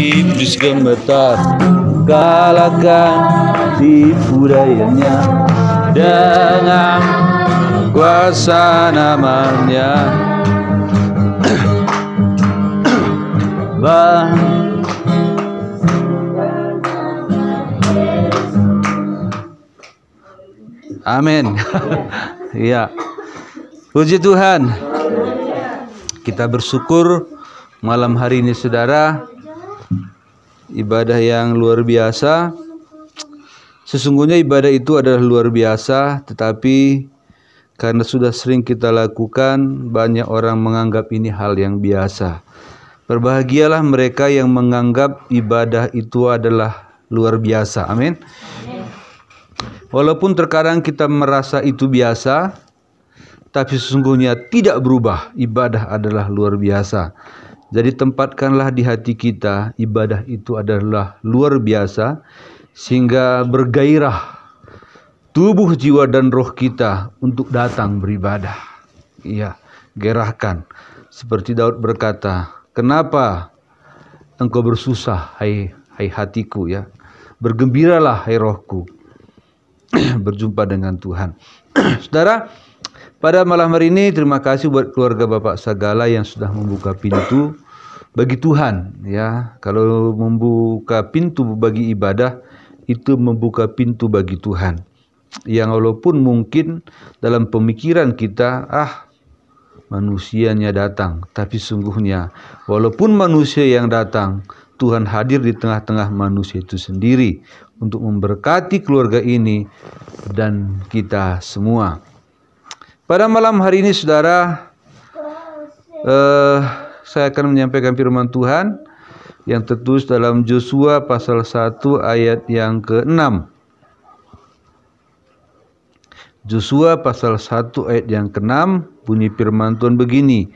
iblis gemetar, kalahkan tipu dayanya dengan kuasa namanya. Amin. Ya, puji Tuhan. Kita bersyukur malam hari ini saudara, ibadah yang luar biasa. Sesungguhnya ibadah itu adalah luar biasa, tetapi karena sudah sering kita lakukan, banyak orang menganggap ini hal yang biasa. Berbahagialah mereka yang menganggap ibadah itu adalah luar biasa. Amin. Walaupun terkadang kita merasa itu biasa, tapi sesungguhnya tidak berubah. Ibadah adalah luar biasa. Jadi tempatkanlah di hati kita, ibadah itu adalah luar biasa, sehingga bergairah tubuh, jiwa, dan roh kita untuk datang beribadah. Iya, gerahkan. Seperti Daud berkata, kenapa engkau bersusah, hai hatiku, ya. Bergembiralah, hai rohku. Berjumpa dengan Tuhan. Saudara, pada malam hari ini terima kasih buat keluarga Bapak Sagala yang sudah membuka pintu bagi Tuhan, ya. Kalau membuka pintu bagi ibadah, itu membuka pintu bagi Tuhan. Yang walaupun mungkin dalam pemikiran kita, manusianya datang, tapi sungguhnya walaupun manusia yang datang, Tuhan hadir di tengah-tengah manusia itu sendiri untuk memberkati keluarga ini dan kita semua. Pada malam hari ini saudara, saya akan menyampaikan firman Tuhan yang tertulis dalam Yosua pasal 1 ayat yang ke-6. Yosua pasal 1 ayat yang ke-6, bunyi firman Tuhan begini,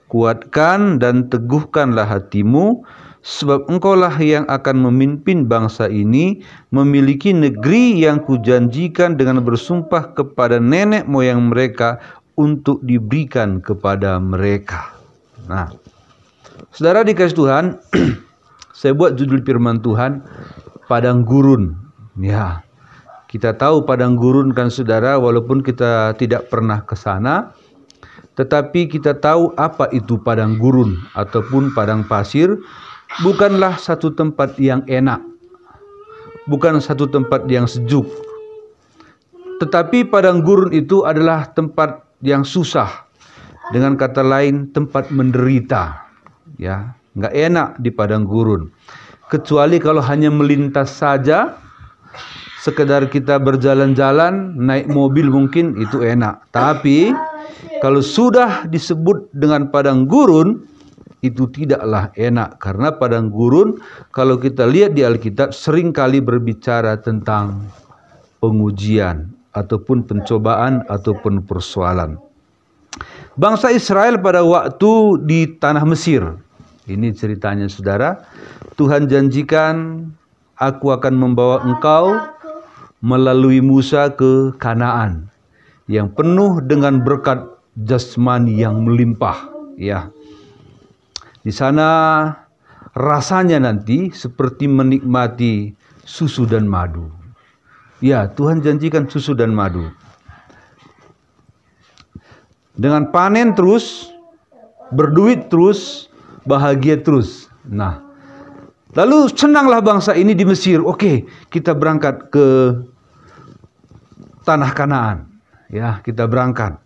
kuatkan dan teguhkanlah hatimu, sebab engkaulah yang akan memimpin bangsa ini memiliki negeri yang kujanjikan dengan bersumpah kepada nenek moyang mereka untuk diberikan kepada mereka. Nah, saudara dikasih Tuhan, saya buat judul firman Tuhan, Padang Gurun. Ya, kita tahu Padang Gurun kan saudara, walaupun kita tidak pernah ke sana, tetapi kita tahu apa itu Padang Gurun ataupun padang pasir. Bukanlah satu tempat yang enak, bukan satu tempat yang sejuk, tetapi padang gurun itu adalah tempat yang susah. Dengan kata lain, tempat menderita, ya, nggak enak di padang gurun. Kecuali kalau hanya melintas saja, sekedar kita berjalan-jalan, naik mobil mungkin itu enak. Tapi kalau sudah disebut dengan padang gurun, itu tidaklah enak, karena padang gurun kalau kita lihat di Alkitab seringkali berbicara tentang pengujian ataupun pencobaan ataupun persoalan. Bangsa Israel pada waktu di tanah Mesir, ini ceritanya saudara, Tuhan janjikan, aku akan membawa engkau melalui Musa ke Kanaan yang penuh dengan berkat jasmani yang melimpah, ya. Di sana rasanya nanti seperti menikmati susu dan madu. Ya, Tuhan janjikan susu dan madu. Dengan panen terus, berduit terus, bahagia terus. Nah, lalu senanglah bangsa ini di Mesir. Oke, kita berangkat ke tanah Kanaan. Ya, kita berangkat.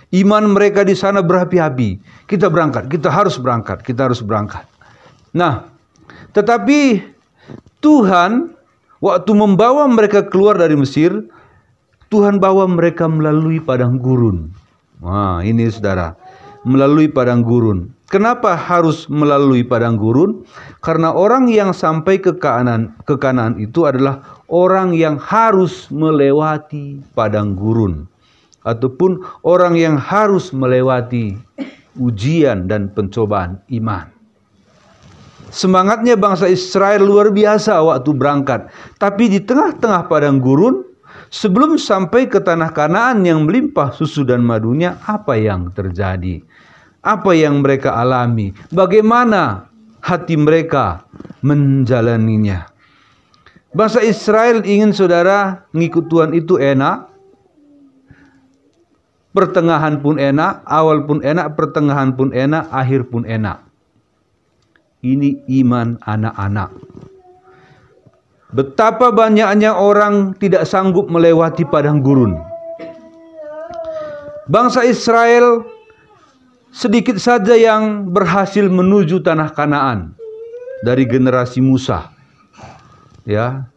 Iman mereka di sana berapi-api. Kita berangkat, kita harus berangkat. Nah, tetapi Tuhan waktu membawa mereka keluar dari Mesir, Tuhan bawa mereka melalui padang gurun. Nah, ini saudara, melalui padang gurun. Kenapa harus melalui padang gurun? Karena orang yang sampai ke Kanaan itu adalah orang yang harus melewati padang gurun, ataupun orang yang harus melewati ujian dan pencobaan iman. Semangatnya bangsa Israel luar biasa waktu berangkat, tapi di tengah-tengah padang gurun, sebelum sampai ke tanah Kanaan yang melimpah susu dan madunya, apa yang terjadi? Apa yang mereka alami? Bagaimana hati mereka menjalaninya. Bangsa Israel ingin saudara ngikut Tuhan itu enak. Pertengahan pun enak, awal pun enak, pertengahan pun enak, akhir pun enak. Ini iman anak-anak. Betapa banyaknya orang tidak sanggup melewati padang gurun. Bangsa Israel sedikit saja yang berhasil menuju tanah Kanaan dari generasi Musa. Ya,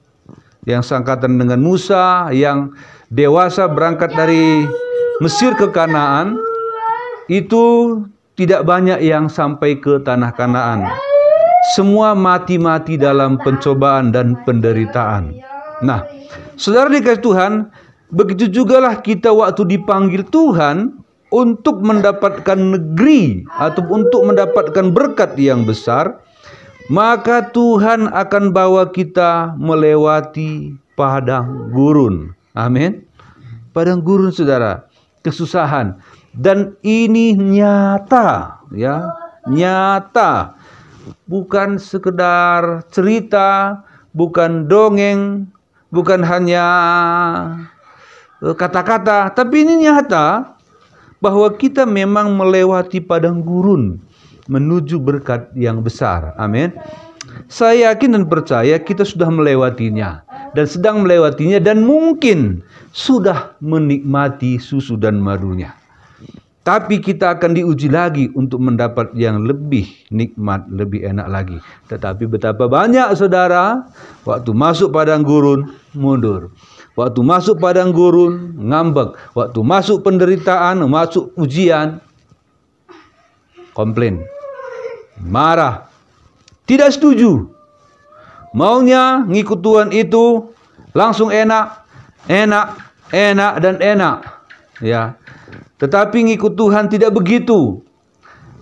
yang seangkatan dengan Musa, yang dewasa berangkat dari Mesir ke Kanaan, itu tidak banyak yang sampai ke tanah Kanaan. Semua mati-mati dalam pencobaan dan penderitaan. Nah, saudara dikasih Tuhan, begitu jugalah kita waktu dipanggil Tuhan untuk mendapatkan negeri atau untuk mendapatkan berkat yang besar, maka Tuhan akan bawa kita melewati padang gurun. Amin. Padang gurun, saudara, kesusahan, dan ini nyata, ya, nyata. Bukan sekedar cerita, bukan dongeng, bukan hanya kata-kata, tapi ini nyata bahwa kita memang melewati padang gurun menuju berkat yang besar. Amin. Saya yakin dan percaya kita sudah melewatinya dan sedang melewatinya, dan mungkin sudah menikmati susu dan madunya. Tapi kita akan diuji lagi untuk mendapat yang lebih nikmat, lebih enak lagi. Tetapi betapa banyak saudara, waktu masuk padang gurun, mundur. Waktu masuk padang gurun, ngambek. Waktu masuk penderitaan, masuk ujian, komplain, marah, tidak setuju. Maunya ngikut Tuhan itu langsung enak, enak, enak, dan enak. Ya. Tetapi ngikut Tuhan tidak begitu.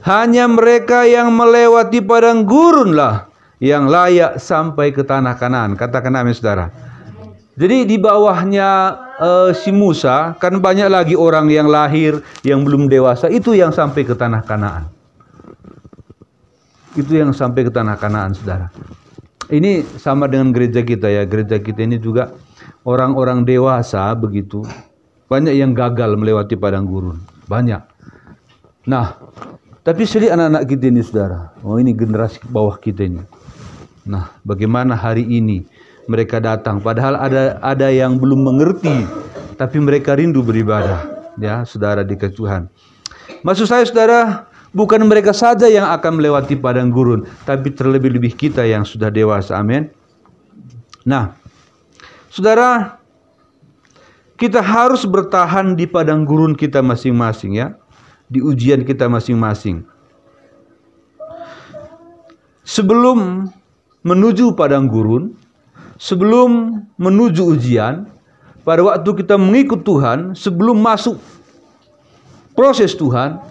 Hanya mereka yang melewati padang gurunlah yang layak sampai ke tanah Kanaan. Katakan amin, saudara. Jadi di bawahnya si Musa, kan banyak lagi orang yang lahir, yang belum dewasa, itu yang sampai ke tanah Kanaan. Itu yang sampai ke tanah Kanaan, saudara. Ini sama dengan gereja kita, ya. Gereja kita ini juga orang-orang dewasa begitu. Banyak yang gagal melewati padang gurun. Banyak. Nah, tapi sedih anak-anak kita ini, saudara. Oh, ini generasi bawah kita ini. Nah, bagaimana hari ini mereka datang, padahal ada yang belum mengerti, tapi mereka rindu beribadah. Ya, saudara dikasih Tuhan. Maksud saya, saudara, bukan mereka saja yang akan melewati padang gurun, tapi terlebih-lebih kita yang sudah dewasa. Amin. Nah, saudara, kita harus bertahan di padang gurun kita masing-masing, ya. Di ujian kita masing-masing. Sebelum menuju padang gurun, sebelum menuju ujian, pada waktu kita mengikut Tuhan, sebelum masuk proses Tuhan,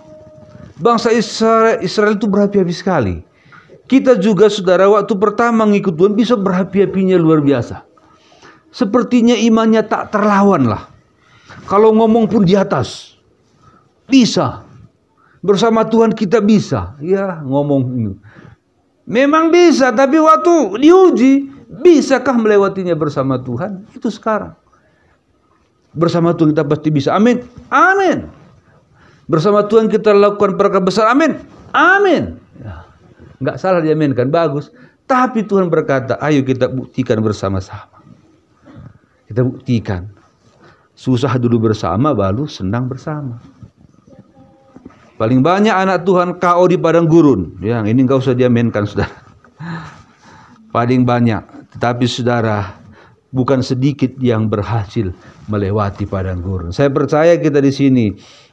bangsa Israel itu berapi-api sekali. Kita juga, saudara, waktu pertama mengikut Tuhan bisa berapi-apinya luar biasa. Sepertinya imannya tak terlawan lah. Kalau ngomong pun di atas. Bisa. Bersama Tuhan kita bisa. Ya, ngomong. Memang bisa, tapi waktu diuji, bisakah melewatinya bersama Tuhan? Itu sekarang. Bersama Tuhan kita pasti bisa. Amin. Amin. Bersama Tuhan kita lakukan perkara besar. Amin. Amin. Ya. Nggak salah diaminkan. Bagus. Tapi Tuhan berkata, ayo kita buktikan bersama-sama. Kita buktikan. Susah dulu bersama, baru senang bersama. Paling banyak anak Tuhan KO di padang gurun. Yang ini enggak usah diaminkan, saudara. Paling banyak. Tetapi saudara, bukan sedikit yang berhasil melewati padang gurun. Saya percaya kita di sini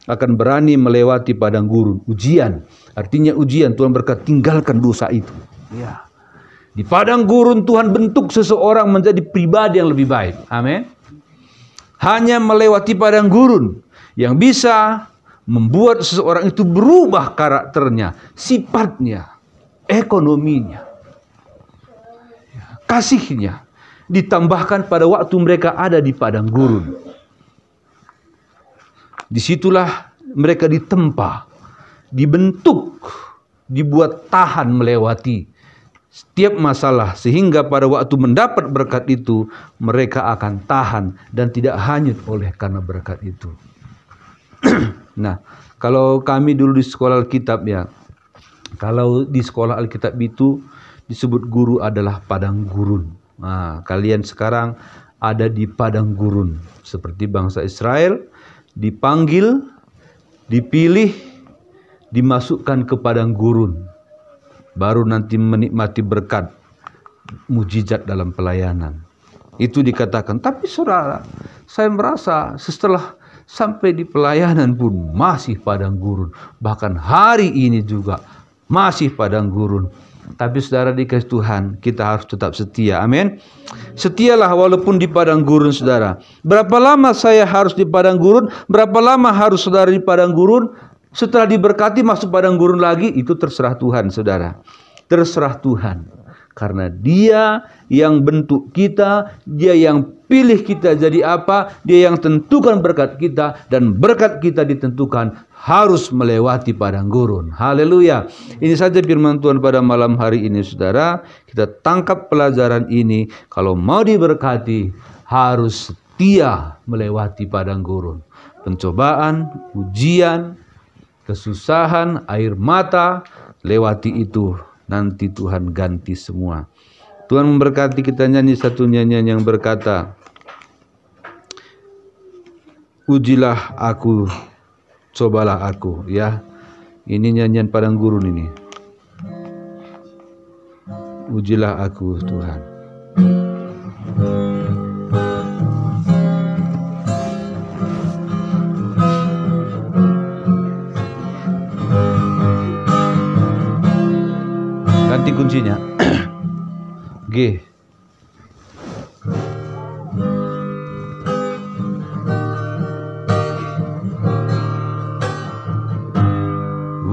akan berani melewati padang gurun. Ujian. Artinya ujian. Tuhan berkata, tinggalkan dosa itu. Ya. Di padang gurun Tuhan bentuk seseorang menjadi pribadi yang lebih baik. Amin. Hanya melewati padang gurun yang bisa membuat seseorang itu berubah karakternya, sifatnya, ekonominya, kasihnya, ditambahkan pada waktu mereka ada di padang gurun. Disitulah mereka ditempa, dibentuk, dibuat tahan melewati setiap masalah, sehingga pada waktu mendapat berkat itu mereka akan tahan dan tidak hanyut oleh karena berkat itu. Nah, kalau kami dulu di sekolah Alkitab ya, kalau di sekolah Alkitab itu disebut guru adalah padang gurun. Nah, kalian sekarang ada di padang gurun seperti bangsa Israel, dipanggil, dipilih, dimasukkan ke padang gurun, baru nanti menikmati berkat mujizat dalam pelayanan. Itu dikatakan. Tapi saudara, saya merasa setelah sampai di pelayanan pun masih padang gurun. Bahkan hari ini juga masih padang gurun. Tapi saudara dikasih Tuhan, kita harus tetap setia. Amin. Setialah walaupun di padang gurun, saudara. Berapa lama saya harus di padang gurun? Berapa lama harus saudara di padang gurun? Setelah diberkati masuk padang gurun lagi, itu terserah Tuhan, saudara. Terserah Tuhan. Karena Dia yang bentuk kita, Dia yang pilih kita jadi apa, Dia yang tentukan berkat kita, dan berkat kita ditentukan harus melewati padang gurun. Haleluya. Ini saja firman Tuhan pada malam hari ini, saudara. Kita tangkap pelajaran ini. Kalau mau diberkati, harus setia melewati padang gurun. Pencobaan, ujian, kesusahan, air mata, lewati itu. Nanti Tuhan ganti semua. Tuhan memberkati. Kita nyanyi satu nyanyian yang berkata, ujilah aku, cobalah aku. Ya, ini nyanyian padang gurun ini. Ujilah aku Tuhan. Ganti kuncinya. G.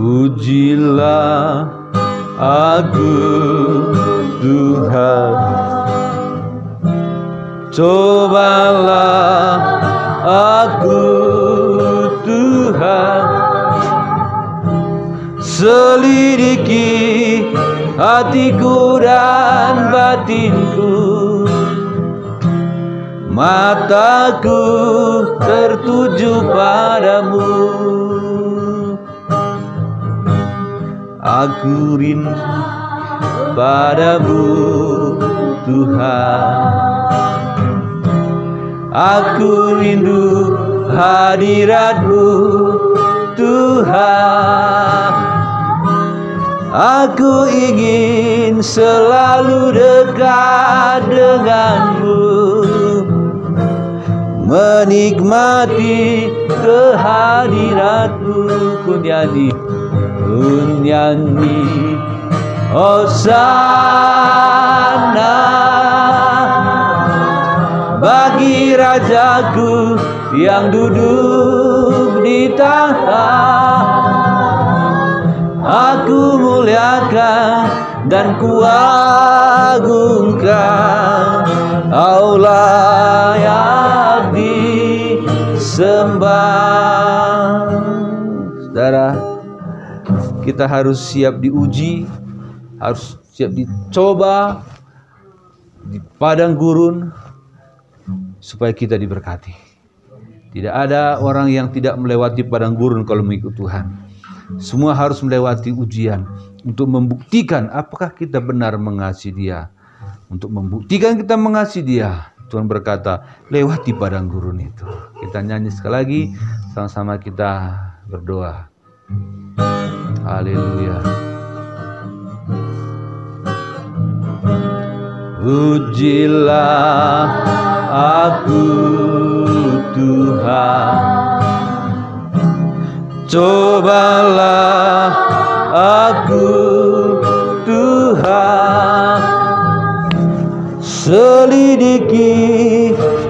Ujilah aku Tuhan, cobalah aku Tuhan, selidiki hatiku dan batinku, mataku tertuju padamu. Aku rindu padamu Tuhan, aku rindu hadirat-Mu Tuhan. Aku ingin selalu dekat dengan-Mu, menikmati kehadirat-Mu. Ku nyanyi, Hosana bagi Rajaku yang duduk di tahta. Aku muliakan dan kuagungkan, Engkau layak disembah. Saudara, kita harus siap diuji, harus siap dicoba di padang gurun supaya kita diberkati. Tidak ada orang yang tidak melewati padang gurun kalau mengikut Tuhan. Semua harus melewati ujian untuk membuktikan apakah kita benar mengasihi Dia. Untuk membuktikan kita mengasihi Dia, Tuhan berkata, lewati padang gurun itu. Kita nyanyi sekali lagi, sama-sama kita berdoa. Haleluya. Ujilah aku Tuhan, cobalah aku Tuhan, selidiki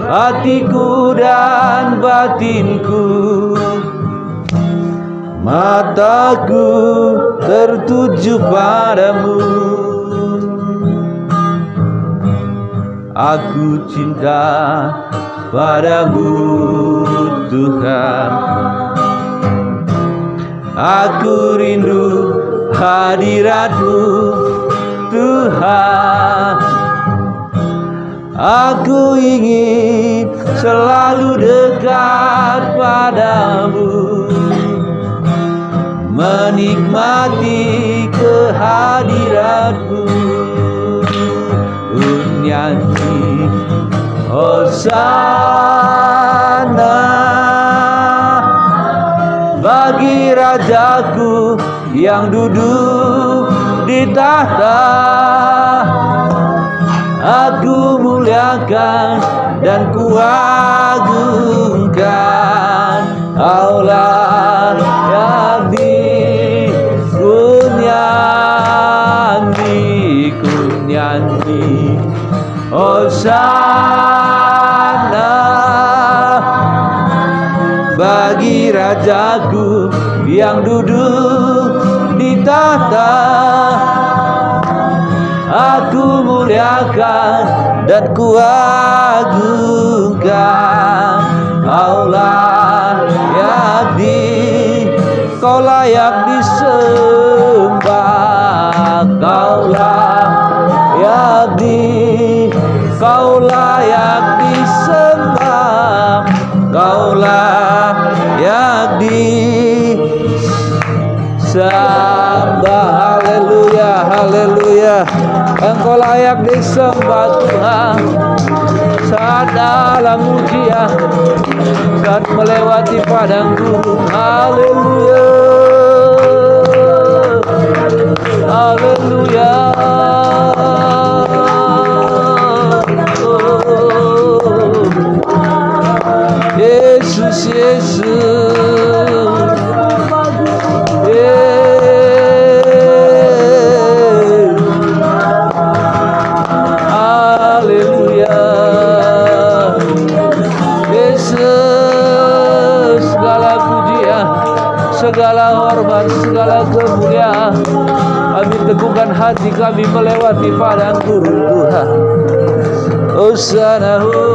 hatiku dan batinku, mataku tertuju padamu. Aku cinta padamu Tuhan, aku rindu hadirat-Mu Tuhan. Aku ingin selalu dekat padamu, menikmati kehadiratmu. Nyanyi Hosana bagi Rajaku yang duduk di tahta. Aku muliakan dan kuagungkan Allah yang nyanyi Hosana bagi Rajaku yang duduk di tahta. Aku muliakan dan kuagungkan Allah yang Kau layak disembah, Kau layak disembah, Kau layak disembah. Haleluya, haleluya. Engkau layak disembah Tuhan. Saat dalam ujian, saat melewati padang gurun. Haleluya, haleluya. Yesus, Yesus. Segala hormat, segala kemuliaan, kami teguhkan hati kami melewati padang gurun Tuhan. Hosana.